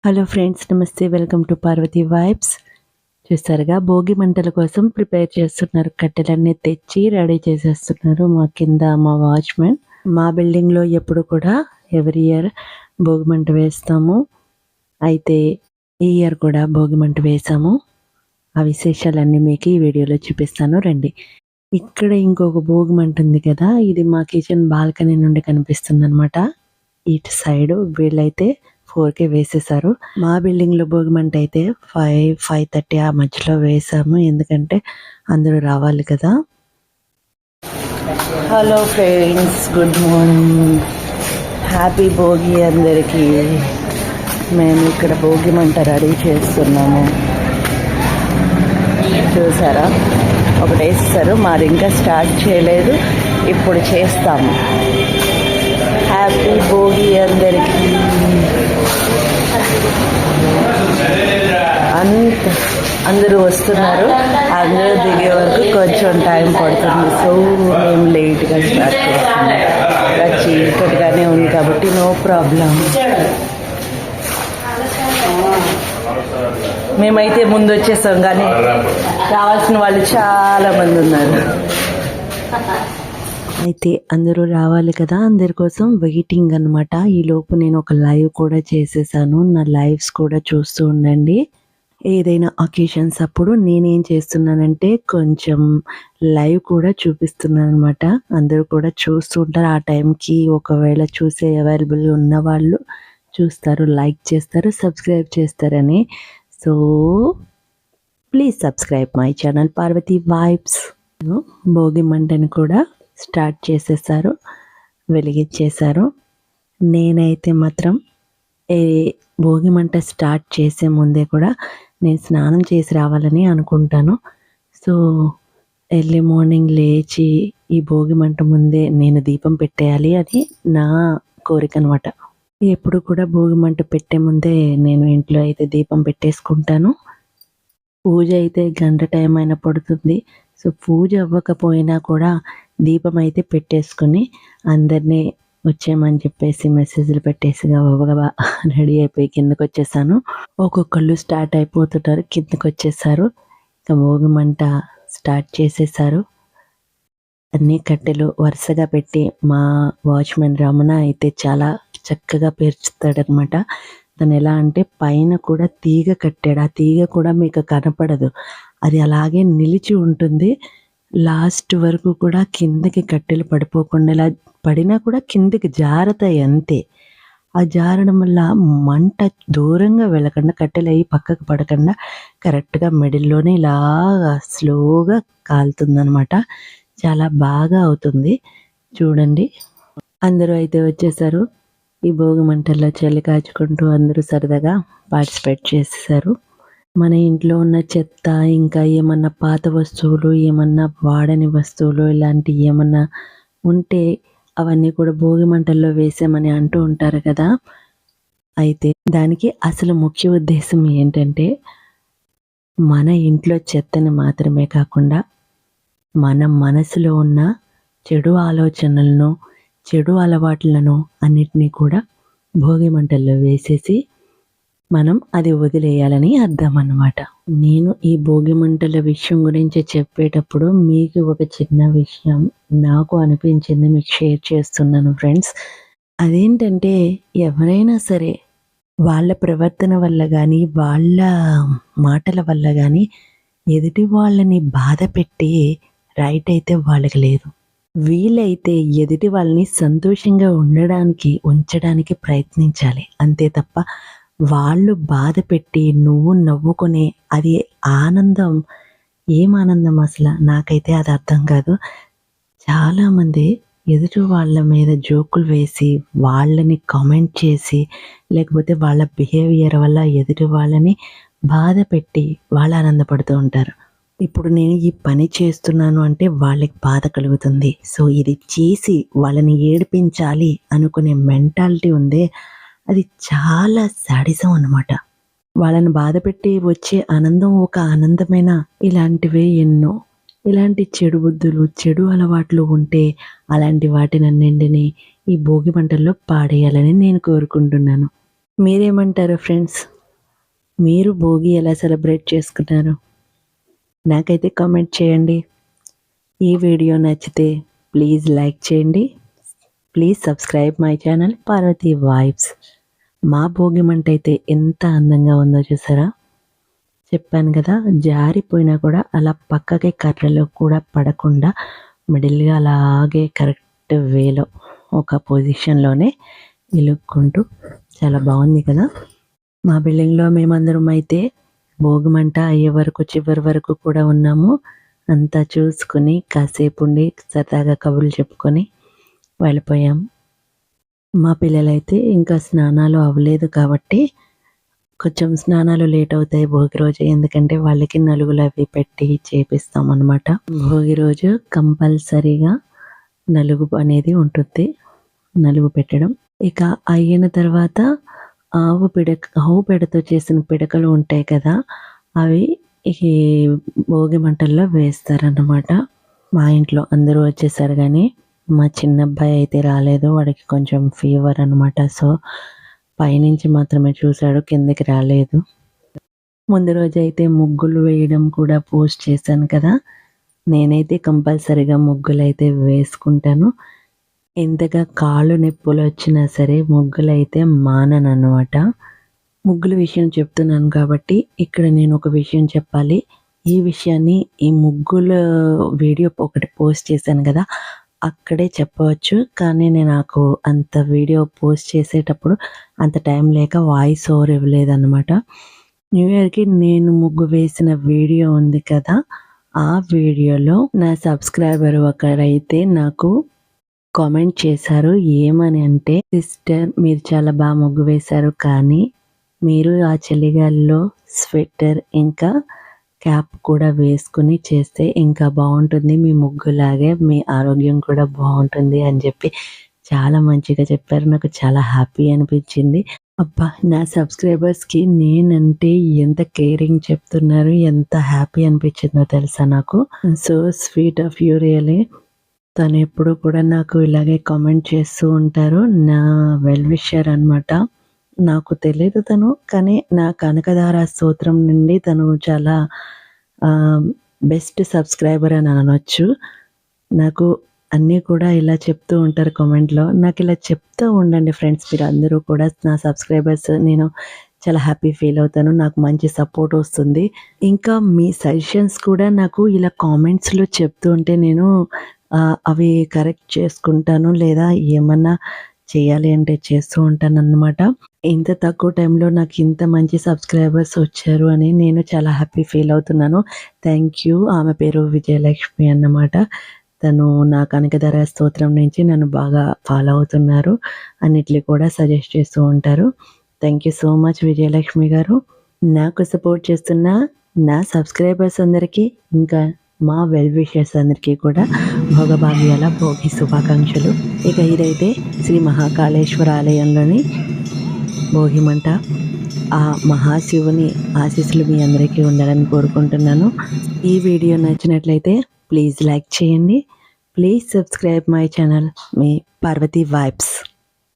Hello friends, నమస్తే. Welcome to Parvati vibes. చూసారుగా, భోగి మంటల కోసం ప్రిపేర్ చేస్తున్నారు. కట్టెలన్నీ తెచ్చి రెడీ చేసేస్తున్నారు మా కింద మా వాచ్మెన్. మా బిల్డింగ్లో ఎప్పుడు కూడా ఎవ్రీ ఇయర్ భోగి మంట వేస్తాము. అయితే ఈ ఇయర్ కూడా భోగి మంట వేసాము. ఆ విశేషాలన్నీ మీకు ఈ వీడియోలో చూపిస్తాను, రండి. ఇక్కడ ఇంకొక భోగి మంట ఉంది కదా, ఇది మా కిచెన్ బాల్కనీ నుండి కనిపిస్తుంది అనమాట. ఇటు సైడ్ వీళ్ళైతే 4కే వేసేసారు. మా బిల్డింగ్లో భోగి మంట అయితే 5:30 ఆ మధ్యలో వేసాము, ఎందుకంటే అందరూ రావాలి కదా. Hello friends, good morning, happy Bhogi అందరికీ. మేము ఇక్కడ భోగి మంట రెడీ చేస్తున్నాము. చూసారా, ఒకటి వేస్తారు, మాది ఇంకా స్టార్ట్ చేయలేదు, ఇప్పుడు చేస్తాము. హ్యాపీ భోగి అందరికీ. అందరూ వస్తున్నారు, అందరూ దిగే వరకు కొంచెం టైం పడుతుంది. సో మేము లేట్గా స్టార్ట్ చేస్తున్నాం. చీకటిగానే ఉంది కాబట్టి నో ప్రాబ్లం. మేమైతే ముందు వచ్చేసాం, కానీ రావాల్సిన వాళ్ళు చాలా మంది ఉన్నారు. అయితే అందరూ రావాలి కదా, అందరి కోసం వెయిటింగ్ అనమాట. ఈలోపు నేను ఒక లైవ్ కూడా చేసేసాను. నా లైవ్స్ కూడా చూస్తూ ఉండండి. ఏదైనా అకేషన్స్ అప్పుడు నేనేం చేస్తున్నానంటే కొంచెం లైవ్ కూడా చూపిస్తున్నాను అనమాట. అందరూ కూడా చూస్తూ ఉంటారు. ఆ టైంకి ఒకవేళ చూసే అవైలబుల్ ఉన్న వాళ్ళు చూస్తారు, లైక్ చేస్తారు, సబ్స్క్రైబ్ చేస్తారని. So please subscribe my channel Parvati vibes. Bhogi మంటని కూడా స్టార్ట్ చేసేసారు, వెలిగించేశారు. నేనైతే మాత్రం భోగి మంట స్టార్ట్ చేసే ముందే కూడా నేను స్నానం చేసి రావాలని అనుకుంటాను. సో ఎర్లీ మార్నింగ్ లేచి ఈ భోగి మంట ముందే నేను దీపం పెట్టేయాలి అని నా కోరిక అనమాట. ఎప్పుడు కూడా భోగి మంట పెట్టే ముందే నేను ఇంట్లో అయితే దీపం పెట్టేసుకుంటాను. పూజ అయితే గంట టైం అయినా పడుతుంది. సో పూజ అవ్వకపోయినా కూడా దీపం అయితే పెట్టేసుకుని అందరినీ వచ్చేయమని చెప్పేసి మెసేజ్లు పెట్టేసి గబగబా రెడీ అయిపోయి కిందకు వచ్చేసాను. ఒక్కొక్కళ్ళు స్టార్ట్ అయిపోతుంటారు, కిందకు వచ్చేసారు. ఇక భోగి మంట స్టార్ట్ చేసేసారు. అన్ని కట్టెలు వరుసగా పెట్టి మా వాచ్మెన్ రమణ అయితే చాలా చక్కగా పేర్చుతాడనమాట. తను ఎలా అంటే పైన కూడా తీగ కట్టాడు. ఆ తీగ కూడా మీకు కనపడదు, అది అలాగే నిలిచి ఉంటుంది. లాస్ట్ వరకు కూడా కిందకి కట్టెలు పడిపోకుండా, ఇలా పడినా కూడా కిందకి జారతాయి అంతే. ఆ జారడం వల్ల మంట దూరంగా వెళ్ళకుండా, కట్టెలు అయ్యి పక్కకు పడకుండా కరెక్ట్గా మిడిల్లోనే ఇలాగా స్లోగా కాలుతుందనమాట. చాలా బాగా అవుతుంది. చూడండి, అందరూ అయితే వచ్చేసారు. ఈ భోగి మంటల్లో చలి కాచుకుంటూ అందరూ సరదాగా పార్టిసిపేట్ చేసేసారు. మన ఇంట్లో ఉన్న చెత్త, ఇంకా ఏమన్నా పాత వస్తువులు, ఏమన్నా వాడని వస్తువులు, ఇలాంటి ఏమన్నా ఉంటే అవన్నీ కూడా భోగి మంటల్లో వేసామని అంటూ ఉంటారు కదా. అయితే దానికి అసలు ముఖ్య ఉద్దేశం ఏంటంటే, మన ఇంట్లో చెత్తని మాత్రమే కాకుండా మన మనసులో ఉన్న చెడు ఆలోచనలను, చెడు అలవాట్లను అన్నిటినీ కూడా భోగి మంటల్లో వేసేసి మనం అది వదిలేయాలని అర్థం అన్నమాట. నేను ఈ భోగి మంటల విషయం గురించి చెప్పేటప్పుడు మీకు ఒక చిన్న విషయం నాకు అనిపించింది, మీకు షేర్ చేస్తున్నాను ఫ్రెండ్స్. అదేంటంటే, ఎవరైనా సరే వాళ్ళ ప్రవర్తన వల్ల కానీ, వాళ్ళ మాటల వల్ల కానీ ఎదుటి వాళ్ళని బాధ పెట్టి రైట్ అయితే వాళ్ళకి లేదు. వీలైతే ఎదుటి వాళ్ళని సంతోషంగా ఉంచడానికి ప్రయత్నించాలి, అంతే తప్ప వాళ్ళు బాధ పెట్టి నువ్వు నవ్వుకునే అది ఆనందం, ఏం ఆనందం అసలు నాకైతే అది అర్థం కాదు. చాలామంది ఎదుటి వాళ్ళ మీద జోకులు వేసి, వాళ్ళని కామెంట్ చేసి, లేకపోతే వాళ్ళ బిహేవియర్ వల్ల ఎదుటి వాళ్ళని బాధ పెట్టి వాళ్ళు ఆనందపడుతూ ఉంటారు. ఇప్పుడు నేను ఈ పని చేస్తున్నాను అంటే వాళ్ళకి బాధ కలుగుతుంది. సో ఇది చేసి వాళ్ళని ఏడిపించాలి అనుకునే మెంటాలిటీ ఉందే, అది చాలా శాడిజం అన్నమాట. వాళ్ళని బాధ పెట్టి వచ్చే ఆనందం ఒక ఆనందమైన, ఇలాంటివే ఎన్నో. ఇలాంటి చెడు బుద్ధులు, చెడు అలవాట్లు ఉంటే అలాంటి వాటినన్నింటినీ ఈ భోగి మంటల్లో పాడేయాలని నేను కోరుకుంటున్నాను. మీరేమంటారు ఫ్రెండ్స్? మీరు భోగి ఎలా సెలబ్రేట్ చేసుకున్నారు? నాకైతే కామెంట్ చేయండి. ఈ వీడియో నచ్చితే ప్లీజ్ లైక్ చేయండి. Please subscribe my channel Parvati vibes. మా భోగి మంట అయితే ఎంత అందంగా ఉందో చూసారా? చెప్పాను కదా, జారిపోయినా కూడా అలా పక్కకి కర్రలో కూడా పడకుండా మిడిల్గా అలాగే కరెక్ట్ వేలో ఒక పొజిషన్లోనే ఇలుక్కుంటూ చాలా బాగుంది కదా. మా బిల్డింగ్లో మేమందరం అయితే భోగిమంట అయ్యే వరకు చివరి వరకు కూడా ఉన్నాము. అంతా చూసుకుని కాసేపు ఉండి సరదాగా కబుర్లు చెప్పుకొని వెళ్ళిపోయాం. మా పిల్లలైతే ఇంకా స్నానాలు అవ్వలేదు కాబట్టి కొంచెం స్నానాలు లేట్ అవుతాయి భోగి రోజు, ఎందుకంటే వాళ్ళకి నలుగులు అవి పెట్టి చేపిస్తాం అన్నమాట. భోగి రోజు కంపల్సరీగా నలుగు అనేది ఉంటుంది, నలుగు పెట్టడం. ఇక అయిన తర్వాత ఆవు పెడతో చేసిన పిడకలు ఉంటాయి కదా, అవి ఈ భోగి మంటల్లో వేస్తారన్నమాట. మా ఇంట్లో అందరూ వచ్చేసారు కానీ మా చిన్న అబ్బాయి అయితే రాలేదు, వాడికి కొంచెం ఫీవర్ అనమాట. సో పైనుంచి మాత్రమే చూశాడు, కిందకి రాలేదు. ముందు రోజు అయితే ముగ్గులు వేయడం కూడా పోస్ట్ చేశాను కదా, నేనైతే కంపల్సరీగా ముగ్గులు అయితే వేసుకుంటాను. ఎంతగా కాళ్ళు నొప్పులు వచ్చినా సరే ముగ్గులు అయితే మాననన్నమాట. ముగ్గుల విషయం చెప్తున్నాను కాబట్టి ఇక్కడ నేను ఒక విషయం చెప్పాలి. ఈ విషయాన్ని ఈ ముగ్గుల వీడియో ఒకటి పోస్ట్ చేశాను కదా, అక్కడే చెప్పవచ్చు. కానీ నాకు అంత వీడియో పోస్ట్ చేసేటప్పుడు అంత టైం లేక వాయిస్ ఓవర్ ఇవ్వలేదన్నమాట. న్యూ ఇయర్కి నేను ముగ్గు వేసిన వీడియో ఉంది కదా, ఆ వీడియోలో నా సబ్స్క్రైబర్ ఒకరైతే నాకు కామెంట్ చేశారు. ఏమని అంటే, సిస్టర్ మీరు చాలా బాగా ముగ్గు వేశారు, కానీ మీరు ఆ చలిగాల్లో స్వెటర్ ఇంకా క్యాప్ కూడా వేసుకుని చేస్తే ఇంకా బాగుంటుంది, మీ ముగ్గులాగే మీ ఆరోగ్యం కూడా బాగుంటుంది అని చెప్పి చాలా మంచిగా చెప్పారు. నాకు చాలా హ్యాపీ అనిపించింది. అబ్బా, నా సబ్స్క్రైబర్స్కి నేనంటే ఎంత కేరింగ్ చెప్తున్నారు, ఎంత హ్యాపీ అనిపించిందో తెలుసా నాకు. So sweet of you really. తను ఎప్పుడు కూడా నాకు ఇలాగే కామెంట్ చేస్తూ ఉంటారు. నా వెల్ విషర్ అనమాట. నాకు తెలియదు తను, కానీ నా కనకధార స్తోత్రం నుండి తను చాలా బెస్ట్ సబ్స్క్రైబర్ అని అనొచ్చు. నాకు అన్నీ కూడా ఇలా చెప్తూ ఉంటారు కామెంట్లో. నాకు ఇలా చెప్తూ ఉండండి ఫ్రెండ్స్, మీరు అందరూ కూడా నా సబ్స్క్రైబర్స్. నేను చాలా హ్యాపీ ఫీల్ అవుతాను, నాకు మంచి సపోర్ట్ వస్తుంది. ఇంకా మీ సజెషన్స్ కూడా నాకు ఇలా కామెంట్స్లో చెప్తూ ఉంటే నేను అవి కరెక్ట్ చేసుకుంటాను, లేదా ఏమన్నా చేయాలి అంటే చేస్తూ ఉంటాను అన్నమాట. ఇంత తక్కువ టైంలో నాకు ఇంత మంచి సబ్స్క్రైబర్స్ వచ్చారు అని నేను చాలా హ్యాపీ ఫీల్ అవుతున్నాను. Thank you. ఆమె పేరు విజయలక్ష్మి అన్నమాట. తను నా కనకధార స్తోత్రం నుంచి నన్ను బాగా ఫాలో అవుతున్నారు, అన్నిటిని కూడా సజెస్ట్ చేస్తూ ఉంటారు. Thank you so much Vijayalakshmi గారు. నాకు సపోర్ట్ చేస్తున్న నా సబ్స్క్రైబర్స్ అందరికీ, ఇంకా మా వెల్ విషర్స్ అందరికీ కూడా భోగభాగ్యాల భోగి శుభాకాంక్షలు. ఇక ఇదైతే శ్రీ మహాకాళేశ్వర ఆలయంలోని భోగి మంట. ఆ మహాశివుని ఆశీస్సులు మీ అందరికీ ఉండాలని కోరుకుంటున్నాను. ఈ వీడియో నచ్చినట్లయితే ప్లీజ్ లైక్ చేయండి. ప్లీజ్ సబ్స్క్రైబ్ మై ఛానల్, మీ పార్వతి వైబ్స్.